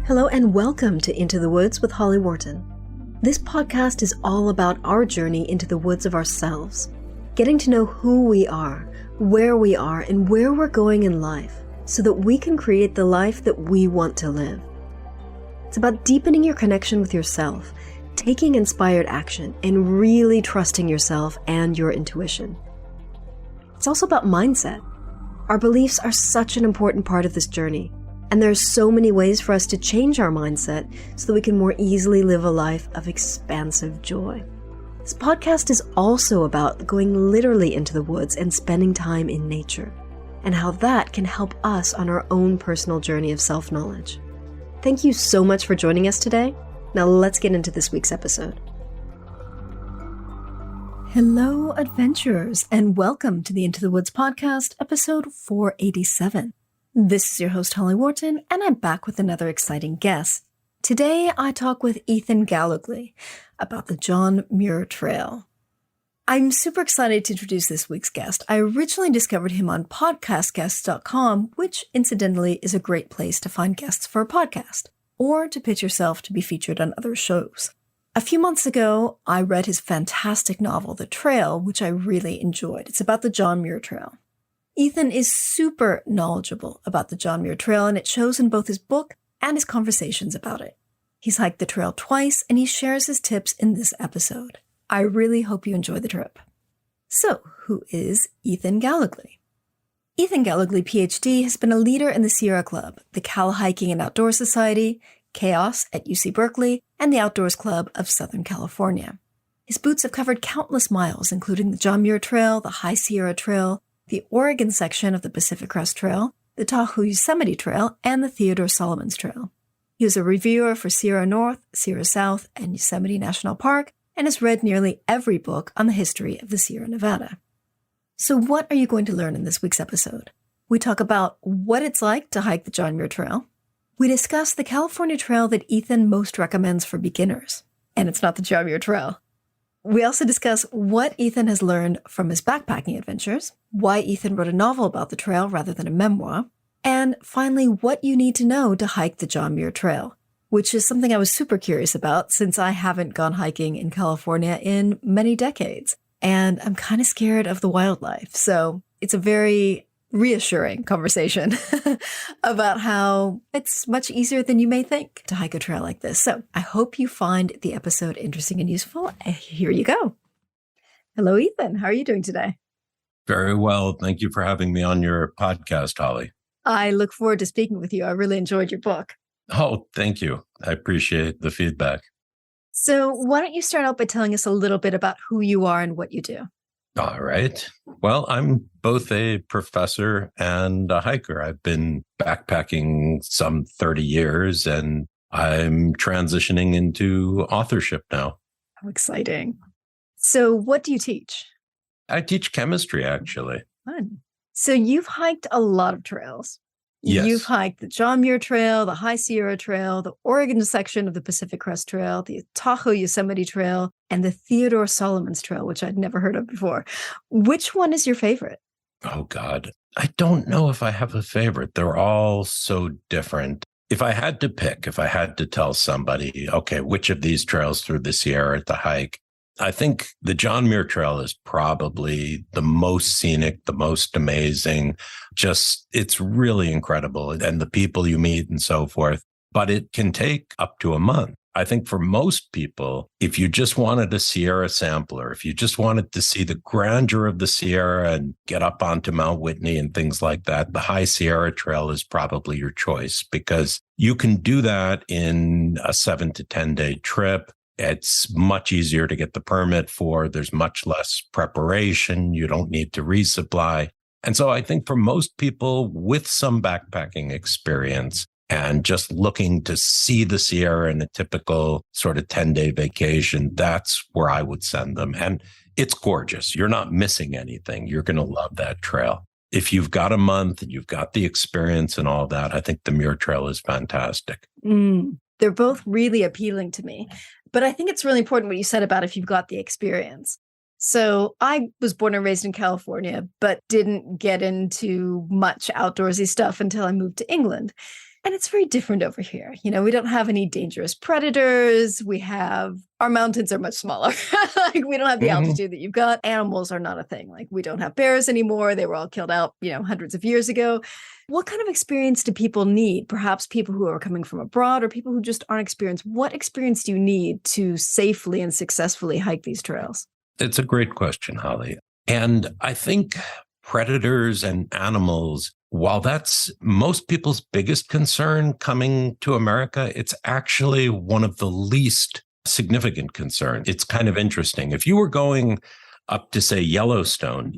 Hello and welcome to Into the Woods with Holly Wharton. This podcast is all about our journey into the woods of ourselves, getting to know who we are, and where we're going in life so that we can create the life that we want to live. It's about deepening your connection with yourself, taking inspired action, and really trusting yourself and your intuition. It's also about mindset. Our beliefs are such an important part of this journey, and there are so many ways for us to change our mindset so that we can more easily live a life of expansive joy. This podcast is also about going literally into the woods and spending time in nature, and how that can help us on our own personal journey of self-knowledge. Thank you so much for joining us today. Now let's get into this week's episode. Hello, adventurers, and welcome to the Into the Woods podcast, episode 487. This is your host, Holly Wharton, and I'm back with another exciting guest. Today, I talk with Ethan Gallogly about the John Muir Trail. I'm super excited to introduce this week's guest. I originally discovered him on podcastguests.com, which incidentally is a great place to find guests for a podcast, or to pitch yourself to be featured on other shows. A few months ago, I read his fantastic novel, The Trail, which I really enjoyed. It's about the John Muir Trail. Ethan is super knowledgeable about the John Muir Trail, and it shows in both his book and his conversations about it. He's hiked the trail twice, and he shares his tips in this episode. I really hope you enjoy the trip. So, who is Ethan Gallogly? Ethan Gallogly, PhD, has been a leader in the Sierra Club, the Cal Hiking and Outdoor Society, Chaos at UC Berkeley, and the Outdoors Club of Southern California. His boots have covered countless miles, including the John Muir Trail, the High Sierra Trail, the Oregon section of the Pacific Crest Trail, the Tahoe-Yosemite Trail, and the Theodore Solomons Trail. He was a reviewer for Sierra North, Sierra South, and Yosemite National Park, and has read nearly every book on the history of the Sierra Nevada. So what are you going to learn in this week's episode? We talk about what it's like to hike the John Muir Trail. We discuss the California trail that Ethan most recommends for beginners, and it's not the John Muir Trail. We also discuss what Ethan has learned from his backpacking adventures, why Ethan wrote a novel about the trail rather than a memoir, and finally, what you need to know to hike the John Muir Trail, which is something I was super curious about since I haven't gone hiking in California in many decades, and I'm kind of scared of the wildlife. So it's a very reassuring conversation about how it's much easier than you may think to hike a trail like this. So I hope you find the episode interesting and useful. Here you go. Hello, Ethan. How are you doing today? Very well. Thank you for having me on your podcast, Holly. I look forward to speaking with you. I really enjoyed your book. Oh, thank you. I appreciate the feedback. So why don't you start out by telling us a little bit about who you are and what you do? All right. Well, I'm both a professor and a hiker. I've been backpacking some 30 years, and I'm transitioning into authorship now. How exciting. So what do you teach? I teach chemistry, actually. Fun. So you've hiked a lot of trails. Yes. You've hiked the John Muir Trail, the High Sierra Trail, the Oregon section of the Pacific Crest Trail, the Tahoe-Yosemite Trail, and the Theodore Solomons Trail, which I'd never heard of before. Which one is your favorite? Oh, God. I don't know if I have a favorite. They're all so different. If I had to pick, if I had to tell somebody, okay, which of these trails through the Sierra to hike, I think the John Muir Trail is probably the most scenic, the most amazing. Just, it's really incredible. And the people you meet and so forth. But it can take up to a month. I think for most people, if you just wanted a Sierra sampler, if you just wanted to see the grandeur of the Sierra and get up onto Mount Whitney and things like that, the High Sierra Trail is probably your choice because you can do that in a 7 to 10 day trip. It's much easier to get the permit for. There's much less preparation. You don't need to resupply. And so I think for most people with some backpacking experience and just looking to see the Sierra in a typical sort of 10-day vacation, that's where I would send them. And it's gorgeous. You're not missing anything. You're going to love that trail. If you've got a month and you've got the experience and all that, I think the Muir Trail is fantastic. They're both really appealing to me. But I think it's really important what you said about if you've got the experience. So I was born and raised in California, but didn't get into much outdoorsy stuff until I moved to England. And it's very different over here. We don't have any dangerous predators. Our mountains are much smaller. Like we don't have the altitude that you've got. Animals are not a thing. Like we don't have bears anymore. They were all killed out, hundreds of years ago. What kind of experience do people need? Perhaps people who are coming from abroad or people who just aren't experienced. What experience do you need to safely and successfully hike these trails? It's a great question, Holly. And I think predators and animals, while that's most people's biggest concern coming to America, it's actually one of the least significant concerns. It's kind of interesting. If you were going up to, say, Yellowstone,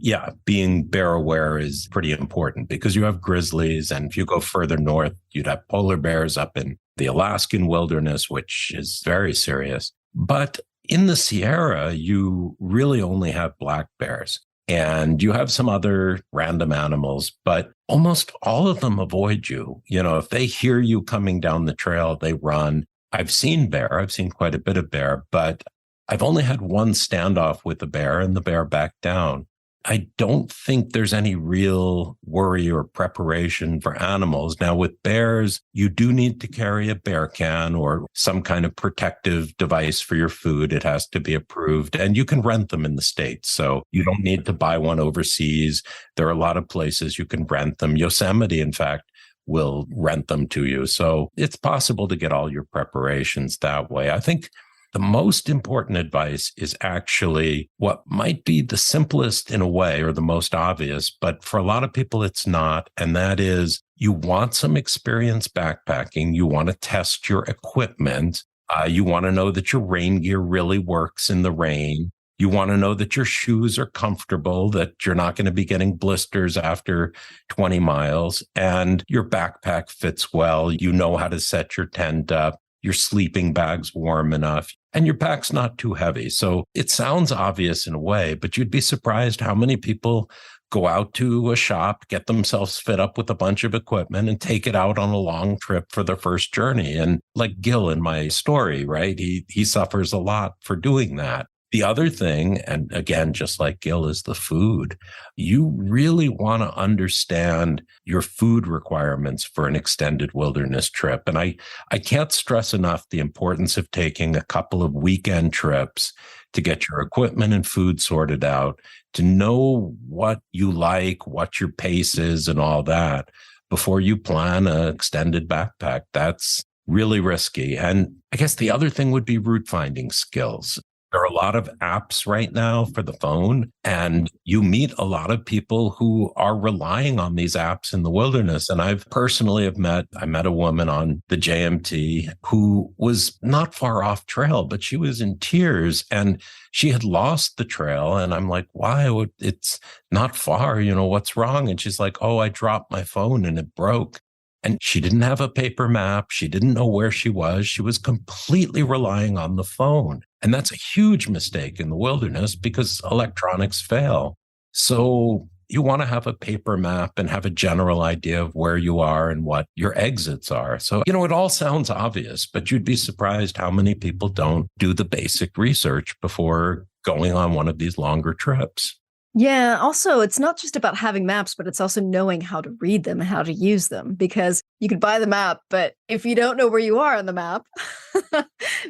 being bear aware is pretty important because you have grizzlies. And if you go further north, you'd have polar bears up in the Alaskan wilderness, which is very serious. But in the Sierra, you really only have black bears. And you have some other random animals, but almost all of them avoid you. If they hear you coming down the trail, they run. I've seen bear. I've seen quite a bit of bear, but I've only had one standoff with a bear and the bear backed down. I don't think there's any real worry or preparation for animals. Now, with bears, you do need to carry a bear can or some kind of protective device for your food. It has to be approved, and you can rent them in the States. So you don't need to buy one overseas. There are a lot of places you can rent them. Yosemite, in fact, will rent them to you. So it's possible to get all your preparations that way. I think the most important advice is actually what might be the simplest in a way or the most obvious, but for a lot of people, it's not. And that is you want some experience backpacking. You want to test your equipment. You want to know that your rain gear really works in the rain. You want to know that your shoes are comfortable, that you're not going to be getting blisters after 20 miles, and your backpack fits well. You know how to set your tent up. Your sleeping bag's warm enough, and your pack's not too heavy. So it sounds obvious in a way, but you'd be surprised how many people go out to a shop, get themselves fit up with a bunch of equipment, and take it out on a long trip for their first journey. And like Gil in my story, right? He suffers a lot for doing that. The other thing, and again, just like Gil, is the food. You really want to understand your food requirements for an extended wilderness trip. And I can't stress enough the importance of taking a couple of weekend trips to get your equipment and food sorted out, to know what you like, what your pace is, and all that before you plan an extended backpack. That's really risky. And I guess the other thing would be route finding skills. There are a lot of apps right now for the phone, and you meet a lot of people who are relying on these apps in the wilderness. And I've personally I met a woman on the JMT who was not far off trail, but she was in tears and she had lost the trail. And I'm like, why? It's not far. What's wrong? And she's like, oh, I dropped my phone and it broke. And she didn't have a paper map. She didn't know where she was. She was completely relying on the phone. And that's a huge mistake in the wilderness because electronics fail. So you want to have a paper map and have a general idea of where you are and what your exits are. So, it all sounds obvious, but you'd be surprised how many people don't do the basic research before going on one of these longer trips. Yeah. Also, it's not just about having maps, but it's also knowing how to read them and how to use them, because you could buy the map, but if you don't know where you are on the map,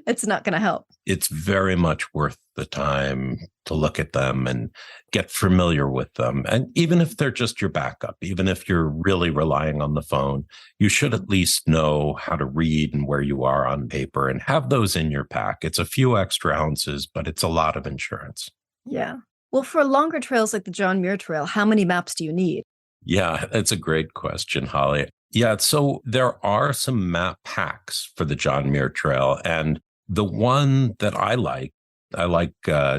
it's not going to help. It's very much worth the time to look at them and get familiar with them. And even if they're just your backup, even if you're really relying on the phone, you should at least know how to read and where you are on paper and have those in your pack. It's a few extra ounces, but it's a lot of insurance. Yeah. Well, for longer trails like the John Muir Trail, how many maps do you need? Yeah, that's a great question, Holly. Yeah, so there are some map packs for the John Muir Trail. And the one that I like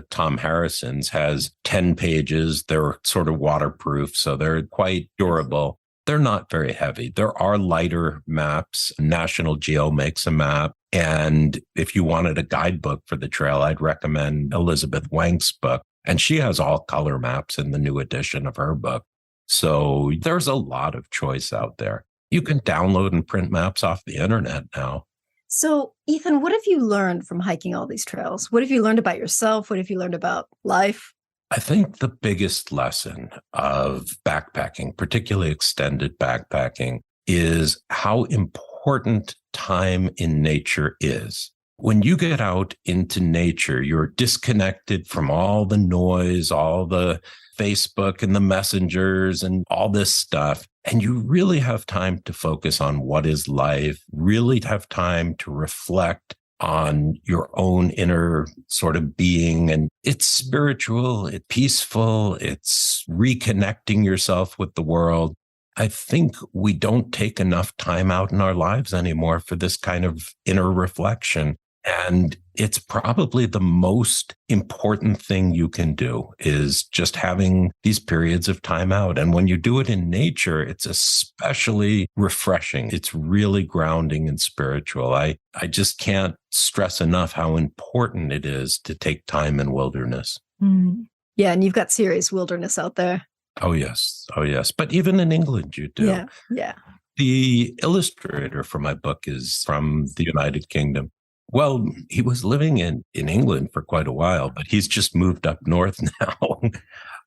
Tom Harrison's, has 10 pages. They're sort of waterproof, so they're quite durable. They're not very heavy. There are lighter maps. National Geo makes a map. And if you wanted a guidebook for the trail, I'd recommend Elizabeth Wank's book. And she has all color maps in the new edition of her book. So there's a lot of choice out there. You can download and print maps off the internet now. So, Ethan, what have you learned from hiking all these trails? What have you learned about yourself? What have you learned about life? I think the biggest lesson of backpacking, particularly extended backpacking, is how important important time in nature is. When you get out into nature, you're disconnected from all the noise, all the Facebook and the messengers and all this stuff. And you really have time to focus on what is life, really have time to reflect on your own inner sort of being. And it's spiritual, it's peaceful, it's reconnecting yourself with the world. I think we don't take enough time out in our lives anymore for this kind of inner reflection. And it's probably the most important thing you can do is just having these periods of time out. And when you do it in nature, it's especially refreshing. It's really grounding and spiritual. I just can't stress enough how important it is to take time in wilderness. Mm. Yeah, and you've got serious wilderness out there. Oh, yes. Oh, yes. But even in England, you do. Yeah, yeah. The illustrator for my book is from the United Kingdom. Well, he was living in England for quite a while, but he's just moved up north now.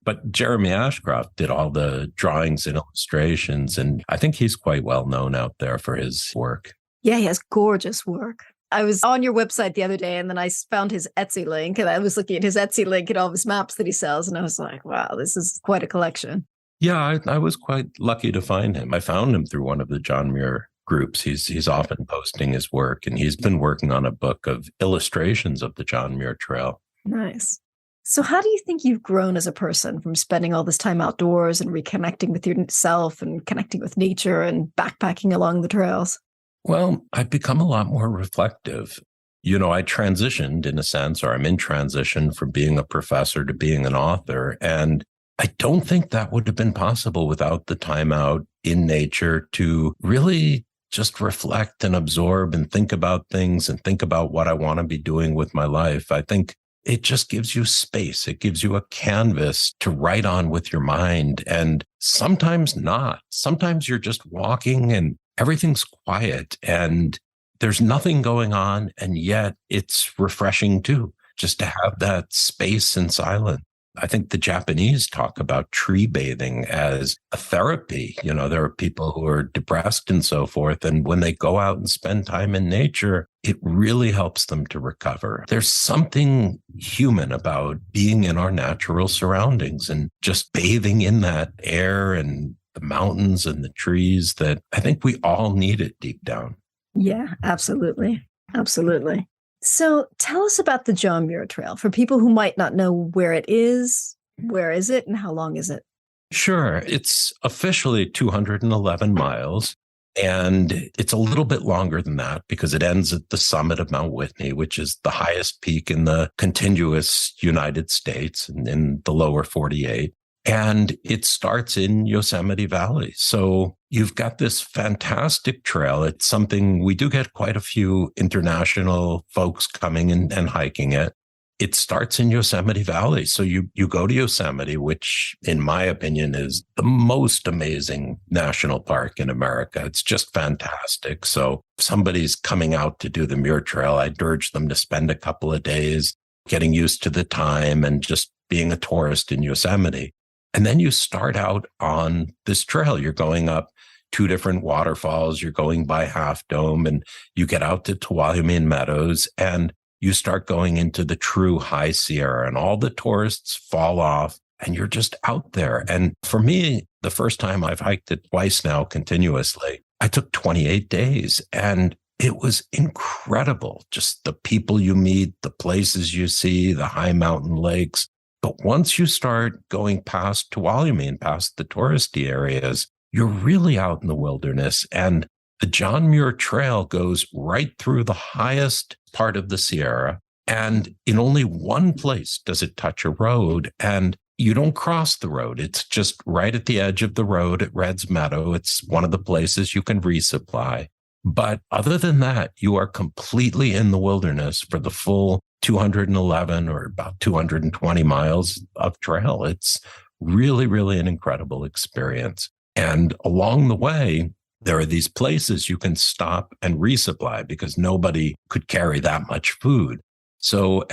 But Jeremy Ashcroft did all the drawings and illustrations, and I think he's quite well known out there for his work. Yeah, he has gorgeous work. I was on your website the other day, and then I found his Etsy link, and I was looking at his Etsy link and all of his maps that he sells, and I was like, wow, this is quite a collection. Yeah, I was quite lucky to find him. I found him through one of the John Muir groups. He's often posting his work, and he's been working on a book of illustrations of the John Muir Trail. Nice. So how do you think you've grown as a person from spending all this time outdoors and reconnecting with yourself and connecting with nature and backpacking along the trails? Well, I've become a lot more reflective. You know, I transitioned in a sense, or I'm in transition from being a professor to being an author. And I don't think that would have been possible without the time out in nature to really just reflect and absorb and think about things and think about what I want to be doing with my life. I think it just gives you space. It gives you a canvas to write on with your mind. And sometimes not. Sometimes you're just walking and everything's quiet and there's nothing going on. And yet it's refreshing too, just to have that space and silence. I think the Japanese talk about tree bathing as a therapy. You know, there are people who are depressed and so forth. And when they go out and spend time in nature, it really helps them to recover. There's something human about being in our natural surroundings and just bathing in that air and the mountains and the trees that I think we all need it deep down. Yeah, absolutely. Absolutely. So tell us about the John Muir Trail for people who might not know where it is. Where is it and how long is it? Sure. It's officially 211 miles, and it's a little bit longer than that because it ends at the summit of Mount Whitney, which is the highest peak in the contiguous United States and in the lower 48. And it starts in Yosemite Valley. So you've got this fantastic trail. It's something we do get quite a few international folks coming and hiking it. It starts in Yosemite Valley. So you go to Yosemite, which in my opinion is the most amazing national park in America. It's just fantastic. So if somebody's coming out to do the Muir Trail, I'd urge them to spend a couple of days getting used to the time and just being a tourist in Yosemite. And then you start out on this trail. You're going up 2 different waterfalls. You're going by Half Dome and you get out to Tuolumne Meadows and you start going into the true high Sierra and all the tourists fall off and you're just out there. And for me, the first time I've hiked it twice now continuously, I took 28 days and it was incredible. Just the people you meet, the places you see, the high mountain lakes. But once you start going past Tuolumne and past the touristy areas, you're really out in the wilderness. And the John Muir Trail goes right through the highest part of the Sierra. And in only one place does it touch a road. And you don't cross the road. It's just right at the edge of the road at Red's Meadow. It's one of the places you can resupply. But other than that, you are completely in the wilderness for the full 211 or about 220 miles of trail. It's really, really an incredible experience. And along the way, there are these places you can stop and resupply because nobody could carry that much food. So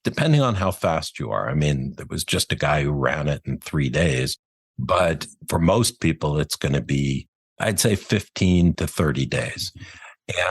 depending on how fast you are, I mean, there was just a guy who ran it in 3 days, but for most people, it's going to be I'd say 15 to 30 days.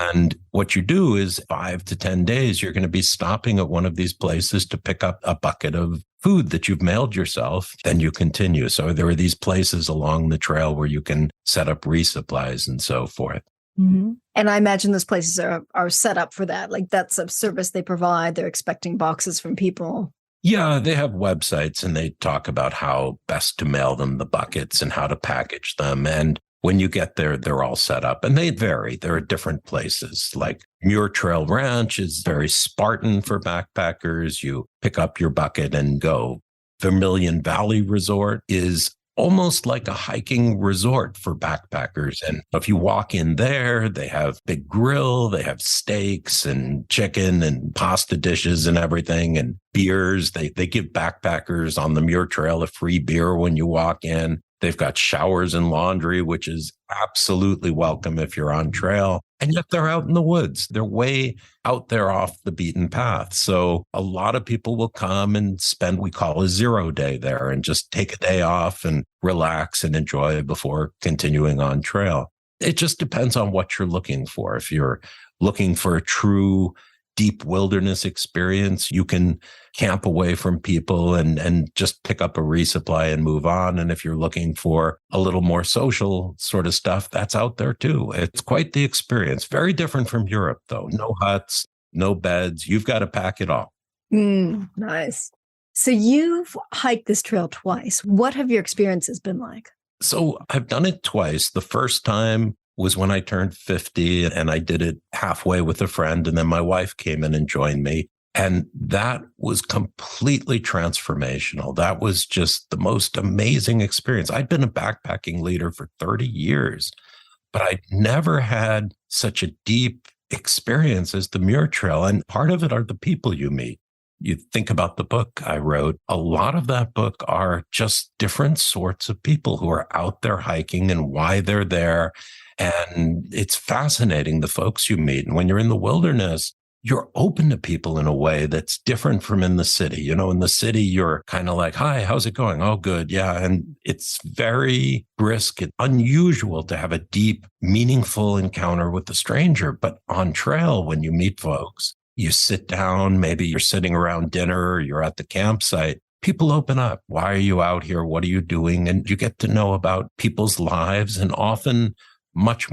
And what you do is 5 to 10 days, you're going to be stopping at one of these places to pick up a bucket of food that you've mailed yourself. Then you continue. So there are these places along the trail where you can set up resupplies and so forth. Mm-hmm. And I imagine those places are set up for that. Like that's a service they provide. They're expecting boxes from people. Yeah, they have websites and they talk about how best to mail them the buckets and how to package them. And when you get there, they're all set up and they vary. There are different places like Muir Trail Ranch is very Spartan for backpackers. You pick up your bucket and go. Vermilion Valley Resort is almost like a hiking resort for backpackers. And if you walk in there, they have big grill, they have steaks and chicken and pasta dishes and everything and beers. They give backpackers on the Muir Trail a free beer when you walk in. They've got showers and laundry, which is absolutely welcome if you're on trail. And yet they're out in the woods. They're way out there off the beaten path. So a lot of people will come and spend, we call a 0 day there and just take a day off and relax and enjoy before continuing on trail. It just depends on what you're looking for. If you're looking for a true deep wilderness experience, you can camp away from people and just pick up a resupply and move on. And if you're looking for a little more social sort of stuff, that's out there too. It's quite the experience. Very different from Europe, though. No huts, no beds. You've got to pack it all. Nice. So you've hiked this trail twice. What have your experiences been like? So I've done it twice. The first time was when I turned 50 and I did it halfway with a friend. And then my wife came in and joined me. And that was completely transformational. That was just the most amazing experience. I'd been a backpacking leader for 30 years, but I'd never had such a deep experience as the Muir Trail. And part of it are the people you meet. You think about the book I wrote, a lot of that book are just different sorts of people who are out there hiking and why they're there. And it's fascinating, the folks you meet. And when you're in the wilderness, you're open to people in a way that's different from in the city. You know, in the city, you're kind of like, hi, how's it going? Oh, good. Yeah. And it's very brisk and unusual to have a deep, meaningful encounter with a stranger. But on trail, when you meet folks, you sit down, maybe you're sitting around dinner, or you're at the campsite. People open up. Why are you out here? What are you doing? And you get to know about people's lives and often much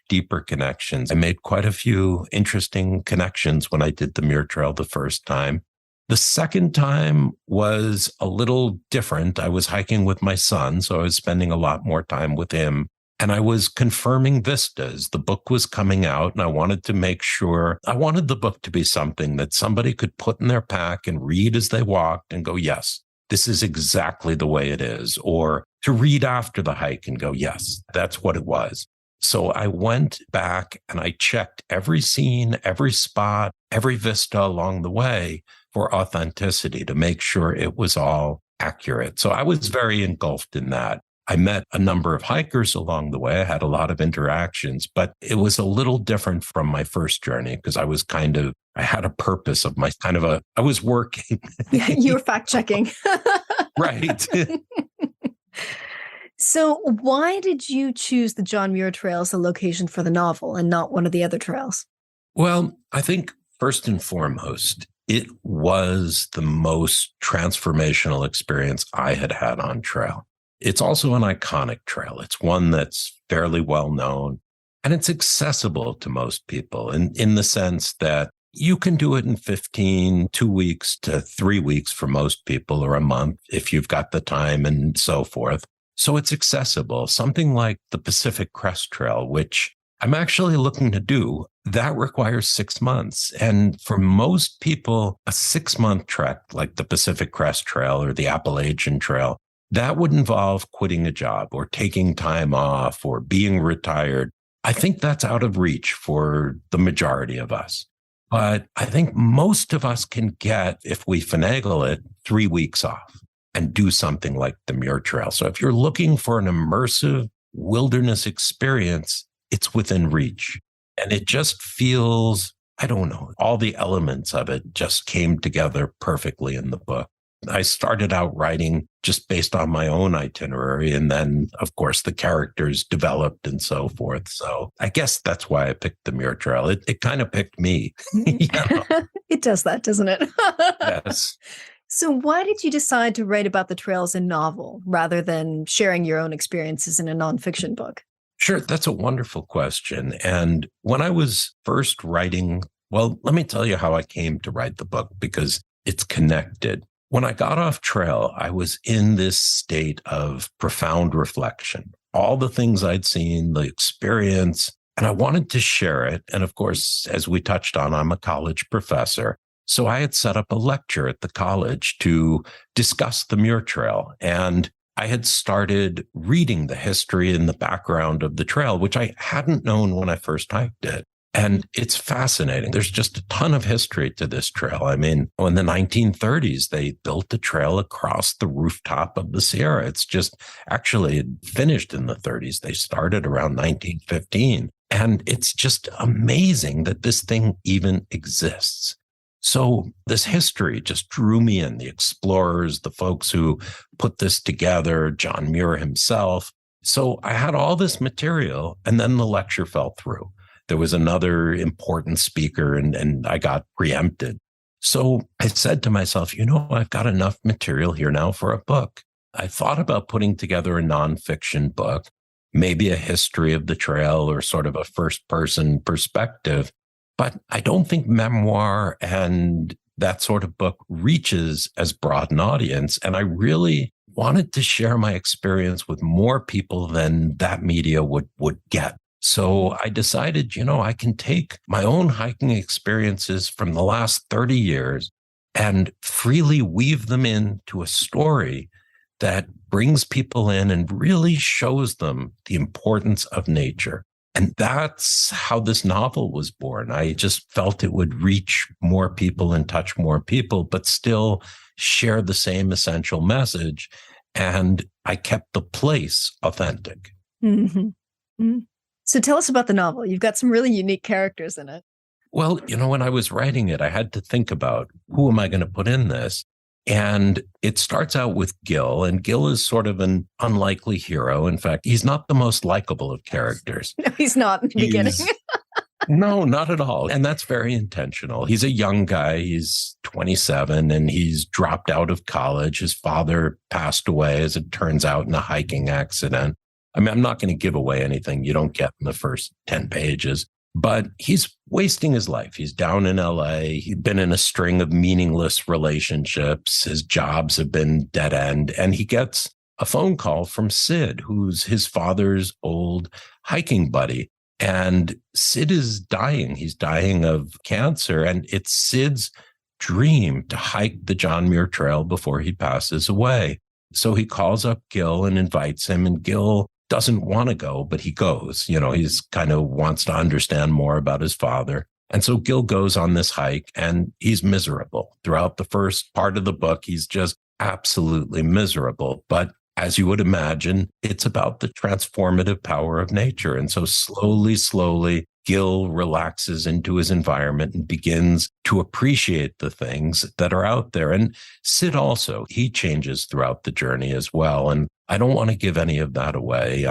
deeper connections. I made quite a few interesting connections when I did the Muir Trail the first time. The second time was a little different. I was hiking with my son, so I was spending a lot more time with him. And I was confirming vistas. The book was coming out, and I wanted to make sure, I wanted the book to be something that somebody could put in their pack and read as they walked and go, yes, this is exactly the way it is. Or to read after the hike and go, yes, that's what it was. So I went back and I checked every scene, every spot, every vista along the way for authenticity to make sure it was all accurate. So I was very engulfed in that. I met a number of hikers along the way. I had a lot of interactions, but it was a little different from my first journey because I had a purpose of I was working. You were fact checking. Right. So why did you choose the John Muir Trail as a location for the novel and not one of the other trails? Well, I think first and foremost, it was the most transformational experience I had had on trail. It's also an iconic trail. It's one that's fairly well known and it's accessible to most people in the sense that you can do it in 2 weeks to 3 weeks for most people, or a month if you've got the time and so forth. So it's accessible. Something like the Pacific Crest Trail, which I'm actually looking to do, that requires 6 months. And for most people, a 6-month trek like the Pacific Crest Trail or the Appalachian Trail, that would involve quitting a job or taking time off or being retired. I think that's out of reach for the majority of us. But I think most of us can get, if we finagle it, 3 weeks off and do something like the Muir Trail. So if you're looking for an immersive wilderness experience, it's within reach. And it just feels, I don't know, all the elements of it just came together perfectly in the book. I started out writing just based on my own itinerary. And then, of course, the characters developed and so forth. So I guess that's why I picked the Muir Trail. It kind of picked me. It does that, doesn't it? Yes. So why did you decide to write about the trails in novel rather than sharing your own experiences in a nonfiction book? Sure. That's a wonderful question. And when I was first writing, well, let me tell you how I came to write the book because it's connected. When I got off trail, I was in this state of profound reflection. All the things I'd seen, the experience, and I wanted to share it. And of course, as we touched on, I'm a college professor. So I had set up a lecture at the college to discuss the Muir Trail. And I had started reading the history and the background of the trail, which I hadn't known when I first hiked it. And it's fascinating. There's just a ton of history to this trail. I mean, in the 1930s, they built the trail across the rooftop of the Sierra. It's just actually finished in the 30s. They started around 1915. And it's just amazing that this thing even exists. So this history just drew me in, the explorers, the folks who put this together, John Muir himself. So I had all this material, and then the lecture fell through. There was another important speaker and I got preempted. So I said to myself, I've got enough material here now for a book. I thought about putting together a nonfiction book, maybe a history of the trail or sort of a first person perspective. But I don't think memoir and that sort of book reaches as broad an audience. And I really wanted to share my experience with more people than that media would get. So I decided, I can take my own hiking experiences from the last 30 years and freely weave them into a story that brings people in and really shows them the importance of nature. And that's how this novel was born. I just felt it would reach more people and touch more people, but still share the same essential message. And I kept the place authentic. Mm-hmm. Mm-hmm. So tell us about the novel. You've got some really unique characters in it. Well, when I was writing it, I had to think about who am I going to put in this? And it starts out with Gil, and Gil is sort of an unlikely hero. In fact, he's not the most likable of characters. No, he's not in the beginning. No, not at all. And that's very intentional. He's a young guy. He's 27 and he's dropped out of college. His father passed away, as it turns out, in a hiking accident. I mean, I'm not going to give away anything you don't get in the first 10 pages, but he's wasting his life. He's down in LA. He'd been in a string of meaningless relationships. His jobs have been dead end. And he gets a phone call from Sid, who's his father's old hiking buddy. And Sid is dying. He's dying of cancer. And it's Sid's dream to hike the John Muir Trail before he passes away. So he calls up Gil and invites him, and Gil doesn't want to go, but he goes. He's kind of wants to understand more about his father. And so Gil goes on this hike and he's miserable. Throughout the first part of the book, he's just absolutely miserable. But as you would imagine, it's about the transformative power of nature. And so slowly, Gil relaxes into his environment and begins to appreciate the things that are out there. And Sid also, he changes throughout the journey as well. And I don't want to give any of that away.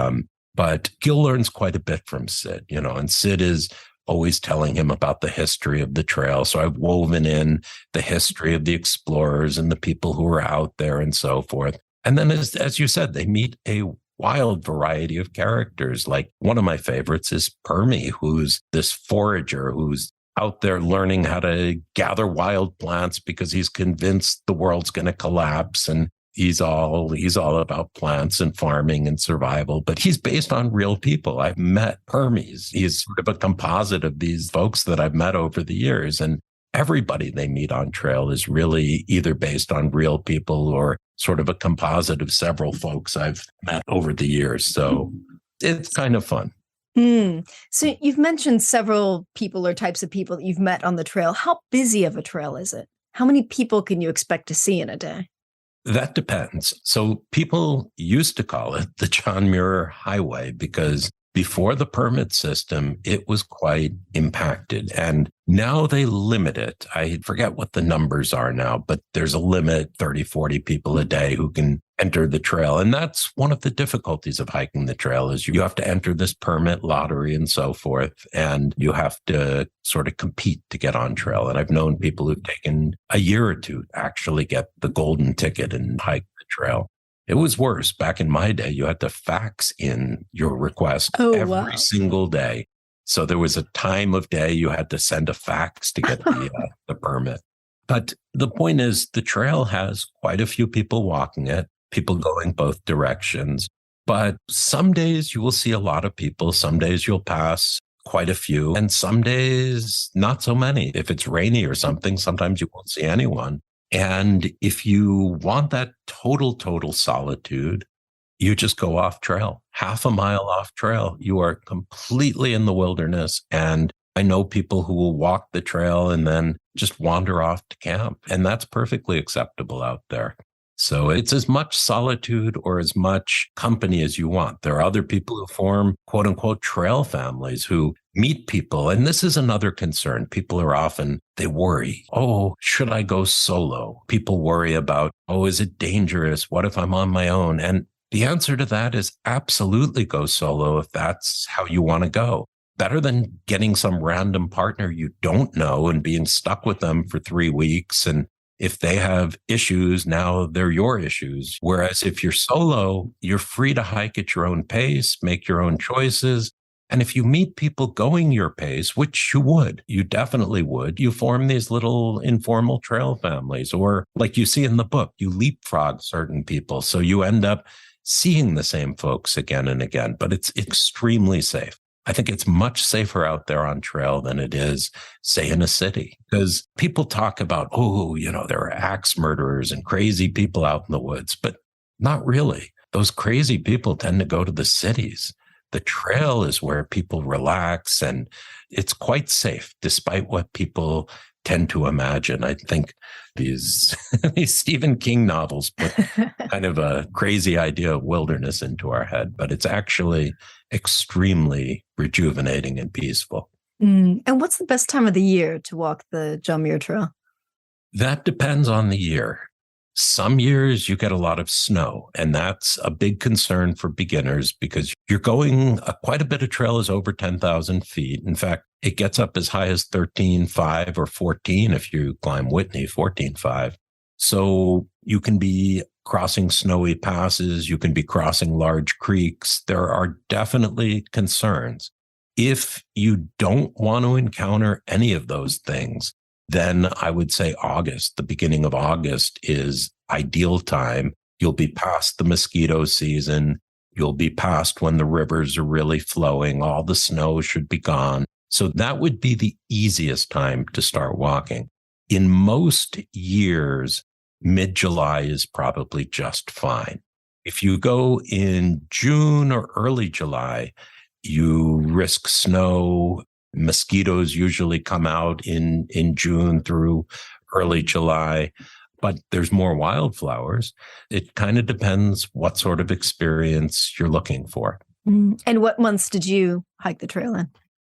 But Gil learns quite a bit from Sid, and Sid is always telling him about the history of the trail. So I've woven in the history of the explorers and the people who were out there and so forth. And then, as you said, they meet a wild variety of characters. Like one of my favorites is Permy, who's this forager who's out there learning how to gather wild plants because he's convinced the world's going to collapse. And he's all about plants and farming and survival, but he's based on real people. I've met Permies. He's sort of a composite of these folks that I've met over the years. And everybody they meet on trail is really either based on real people or sort of a composite of several folks I've met over the years. So it's kind of fun. So you've mentioned several people or types of people that you've met on the trail. How busy of a trail is it? How many people can you expect to see in a day? That depends. So people used to call it the John Muir Highway because before the permit system, it was quite impacted. And Now they limit it. I forget what the numbers are now, but there's a limit, 30, 40 people a day who can enter the trail. And that's one of the difficulties of hiking the trail is you have to enter this permit lottery and so forth. And you have to sort of compete to get on trail. And I've known people who've taken a year or two to actually get the golden ticket and hike the trail. It was worse. Back in my day, you had to fax in your request every single day. So there was a time of day you had to send a fax to get the permit. But the point is, the trail has quite a few people walking it, people going both directions. But some days you will see a lot of people. Some days you'll pass quite a few. And some days, not so many. If it's rainy or something, sometimes you won't see anyone. And if you want that total solitude, you just go off trail, half a mile off trail. You are completely in the wilderness. And I know people who will walk the trail and then just wander off to camp. And that's perfectly acceptable out there. So it's as much solitude or as much company as you want. There are other people who form quote unquote trail families who meet people. And this is another concern. People are often, they worry, oh, should I go solo? People worry about, oh, is it dangerous? What if I'm on my own? And the answer to that is absolutely go solo if that's how you want to go. Better than getting some random partner you don't know and being stuck with them for 3 weeks. And if they have issues, now they're your issues. Whereas if you're solo, you're free to hike at your own pace, make your own choices. And if you meet people going your pace, which you definitely would, you form these little informal trail families. Or like you see in the book, you leapfrog certain people. So you end up seeing the same folks again and again, but it's extremely safe. I think it's much safer out there on trail than it is, say, in a city, because people talk about, there are axe murderers and crazy people out in the woods, but not really. Those crazy people tend to go to the cities. The trail is where people relax, and it's quite safe, despite what people tend to imagine. I think these Stephen King novels put kind of a crazy idea of wilderness into our head, but it's actually extremely rejuvenating and peaceful. And what's the best time of the year to walk the John Muir Trail? That depends on the year. Some years you get a lot of snow, and that's a big concern for beginners because you're going quite a bit of trail is over 10,000 feet. In fact, it gets up as high as 13,500 or 14 if you climb Whitney, 14,500. So you can be crossing snowy passes. You can be crossing large creeks. There are definitely concerns. If you don't want to encounter any of those things, then I would say August, the beginning of August is ideal time. You'll be past the mosquito season. You'll be past when the rivers are really flowing. All the snow should be gone. So that would be the easiest time to start walking. In most years, mid-July is probably just fine. If you go in June or early July, you risk snow. Mosquitoes usually come out in June through early July, but there's more wildflowers. It kind of depends what sort of experience you're looking for. And what months did you hike the trail in?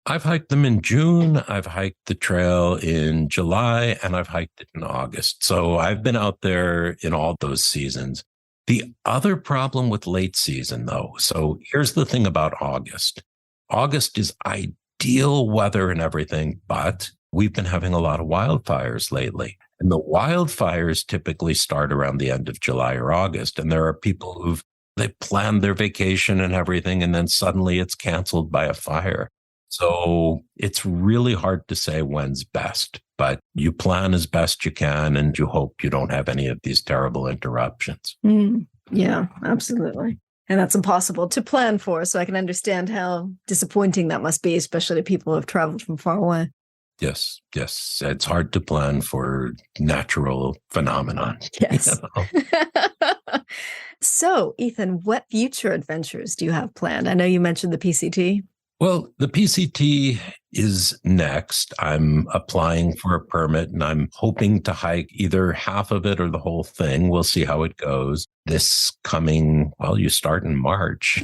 I've hiked them in June, I've hiked the trail in July, and I've hiked it in August. So I've been out there in all those seasons. The other problem with late season, though, so here's the thing about August. August is ideal weather and everything, but we've been having a lot of wildfires lately. And the wildfires typically start around the end of July or August. And there are people they planned their vacation and everything, and then suddenly it's canceled by a fire. So it's really hard to say when's best, but you plan as best you can and you hope you don't have any of these terrible interruptions. Yeah, absolutely. And that's impossible to plan for. So I can understand how disappointing that must be, especially to people who have traveled from far away. Yes. It's hard to plan for natural phenomenon. Yes. So, Ethan, what future adventures do you have planned? I know you mentioned the PCT. Well, the PCT is next. I'm applying for a permit and I'm hoping to hike either half of it or the whole thing. We'll see how it goes. This coming, you start in March,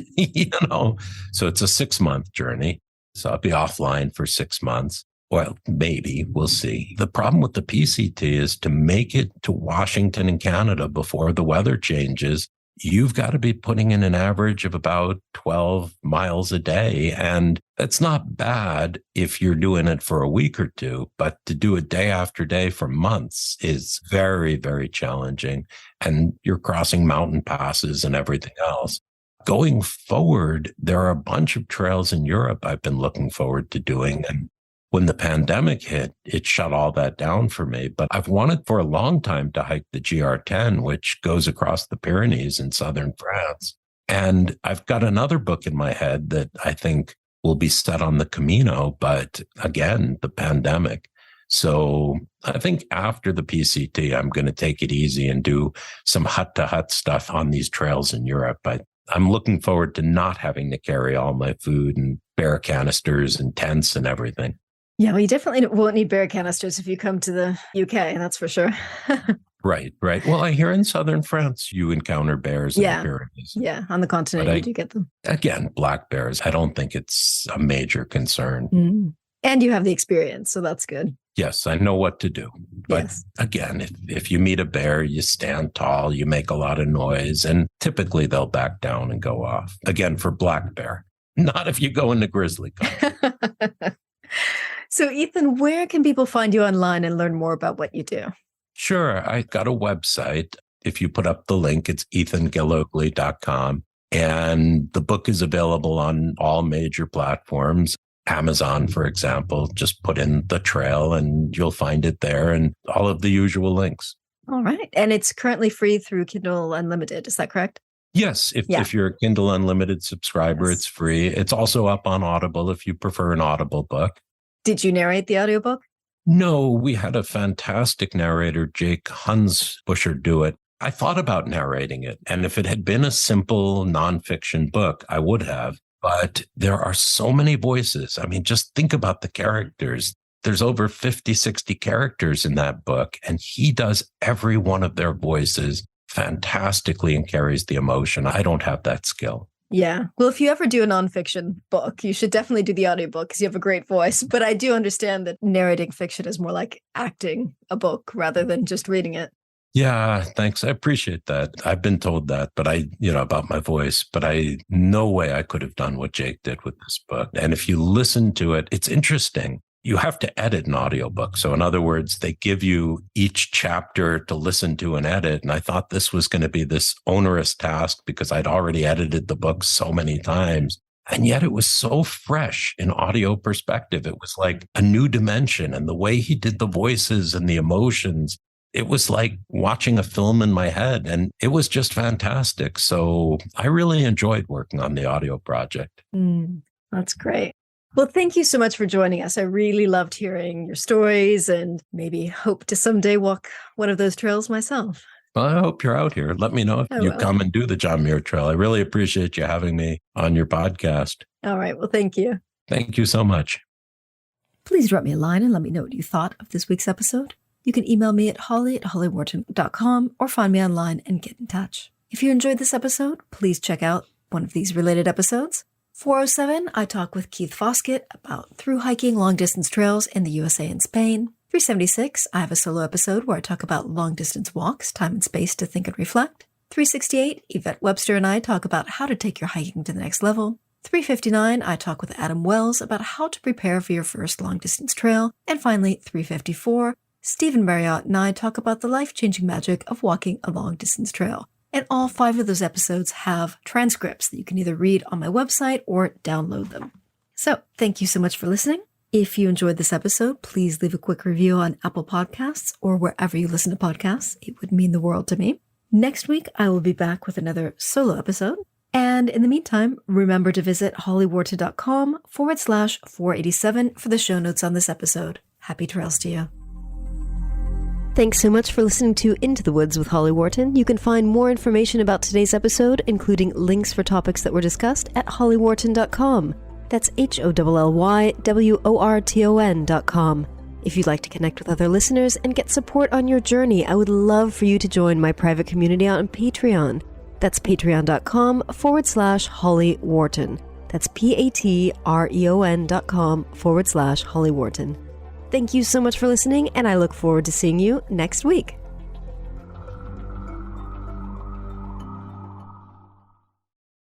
so it's a 6-month journey. So I'll be offline for 6 months. Well, maybe. We'll see. The problem with the PCT is to make it to Washington and Canada before the weather changes, you've got to be putting in an average of about 12 miles a day. And that's not bad if you're doing it for a week or two, but to do it day after day for months is very, very challenging. And you're crossing mountain passes and everything else. Going forward, there are a bunch of trails in Europe I've been looking forward to doing. And when the pandemic hit, it shut all that down for me. But I've wanted for a long time to hike the GR10, which goes across the Pyrenees in southern France. And I've got another book in my head that I think will be set on the Camino, but again, the pandemic. So I think after the PCT, I'm going to take it easy and do some hut-to-hut stuff on these trails in Europe. I'm looking forward to not having to carry all my food and bear canisters and tents and everything. Yeah, well, you definitely won't need bear canisters if you come to the UK, that's for sure. Right. Well, I hear in southern France, you encounter bears in the Pyrenees. Yeah, on the continent, you do get them. Again, black bears, I don't think it's a major concern. Mm. And you have the experience, so that's good. Yes, I know what to do. But again, if you meet a bear, you stand tall, you make a lot of noise, and typically they'll back down and go off. Again, for black bear, not if you go into grizzly country. So, Ethan, where can people find you online and learn more about what you do? Sure. I got a website. If you put up the link, it's ethangallogly.com. And the book is available on all major platforms. Amazon, for example, just put in the trail and you'll find it there and all of the usual links. All right. And it's currently free through Kindle Unlimited. Is that correct? Yes. If you're a Kindle Unlimited subscriber, it's free. It's also up on Audible if you prefer an Audible book. Did you narrate the audiobook? No, we had a fantastic narrator, Jake Hunsbuscher, do it. I thought about narrating it. And if it had been a simple nonfiction book, I would have. But there are so many voices. I mean, just think about the characters. There's over 50, 60 characters in that book, and he does every one of their voices fantastically and carries the emotion. I don't have that skill. Yeah. Well, if you ever do a nonfiction book, you should definitely do the audiobook because you have a great voice. But I do understand that narrating fiction is more like acting a book rather than just reading it. Yeah, thanks. I appreciate that. I've been told that, but about my voice, but no way I could have done what Jake did with this book. And if you listen to it, it's interesting. You have to edit an audiobook. So in other words, they give you each chapter to listen to and edit. And I thought this was going to be this onerous task because I'd already edited the book so many times. And yet it was so fresh in audio perspective. It was like a new dimension. And the way he did the voices and the emotions, it was like watching a film in my head. And it was just fantastic. So I really enjoyed working on the audio project. That's great. Well, thank you so much for joining us. I really loved hearing your stories and maybe hope to someday walk one of those trails myself. Well, I hope you're out here. Let me know if you come and do the John Muir Trail. I really appreciate you having me on your podcast. All right. Well, thank you. Thank you so much. Please drop me a line and let me know what you thought of this week's episode. You can email me at holly@hollywharton.com or find me online and get in touch. If you enjoyed this episode, please check out one of these related episodes. 407, I talk with Keith Foskett about through hiking long-distance trails in the USA and Spain. 376, I have a solo episode where I talk about long-distance walks, time and space to think and reflect. 368, Yvette Webster and I talk about how to take your hiking to the next level. 359, I talk with Adam Wells about how to prepare for your first long-distance trail. And finally, 354, Stephen Marriott and I talk about the life-changing magic of walking a long-distance trail. And all 5 of those episodes have transcripts that you can either read on my website or download them. So, thank you so much for listening. If you enjoyed this episode, please leave a quick review on Apple Podcasts or wherever you listen to podcasts. It would mean the world to me. Next week, I will be back with another solo episode. And in the meantime, remember to visit hollywharton.com/487 for the show notes on this episode. Happy trails to you. Thanks so much for listening to Into the Woods with Holly Wharton. You can find more information about today's episode, including links for topics that were discussed, at hollywharton.com. That's HOLLYWORTON.com. If you'd like to connect with other listeners and get support on your journey, I would love for you to join my private community on Patreon. That's patreon.com/Holly Wharton. That's PATREON.com/Holly Wharton. Thank you so much for listening, and I look forward to seeing you next week.